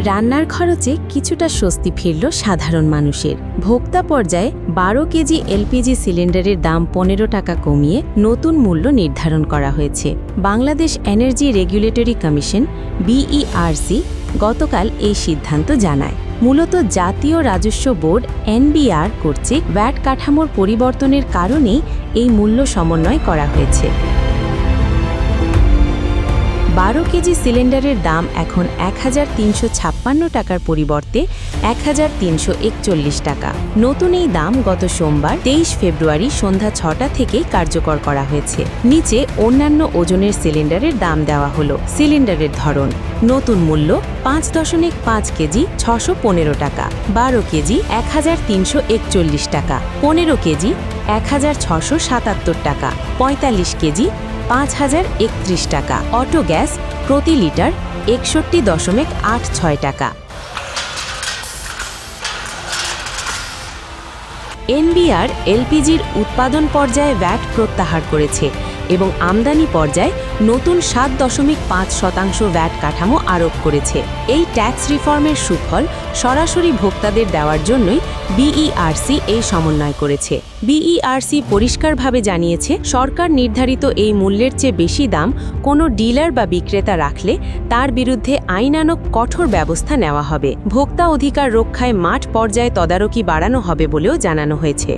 রান্নার খরচে কিছুটা স্বস্তি ফিরল সাধারণ মানুষের। ভোক্তা পর্যায়ে 12 কেজি এলপিজি সিলিন্ডারের দাম 15 টাকা কমিয়ে নতুন মূল্য নির্ধারণ করা হয়েছে। Bangladesh energy regulatory commission BERC গতকাল এই সিদ্ধান্ত জানায়। মূলত জাতীয় রাজস্ব বোর্ড এনবিআর কর্তৃক ভ্যাট কাঠামোর পরিবর্তনের কারণেই এই মূল্য সমন্বয় করা হয়েছে। 12 কেজি সিলিন্ডারের দাম এখন 1356 টাকার পরিবর্তে 1341 টাকা। নতুন এই দাম গত সোমবার 23 ফেব্রুয়ারি সন্ধ্যা 6টা থেকেই কার্যকর করা হয়েছে। নিচে অন্যান্য ওজনের সিলিন্ডারের দাম দেওয়া হলো। সিলিন্ডারের ধরন: নতুন মূল্য 5.5 কেজি 615 টাকা, 12 কেজি 1341 টাকা, 15 কেজি 1677 টাকা, 45 কেজি 5031 টাকা। অটো গ্যাস প্রতি লিটার 61.86 টাকা। এনবিআর এলপিজির উৎপাদন পর্যায়ে ভ্যাট প্রত্যাহার করেছে এবং আমদানি পর্যায়ে নতুন 7.5% ভ্যাট কাঠামো আরোপ করেছে। এই ট্যাক্স রিফর্মের সুফল সরাসরি ভোক্তাদের দেওয়ার জন্যই বিইআরসি এই সমন্বয় করেছে। বিইআরসি পরিষ্কারভাবে জানিয়েছে, সরকার নির্ধারিত এই মূল্যের চেয়ে বেশি দাম কোনো ডিলার বা বিক্রেতা রাখলে তার বিরুদ্ধে আইনানুগ কঠোর ব্যবস্থা নেওয়া হবে। ভোক্তা অধিকার রক্ষায় মাঠ পর্যায়ে তদারকি বাড়ানো হবে বলেও জানানো হয়েছে।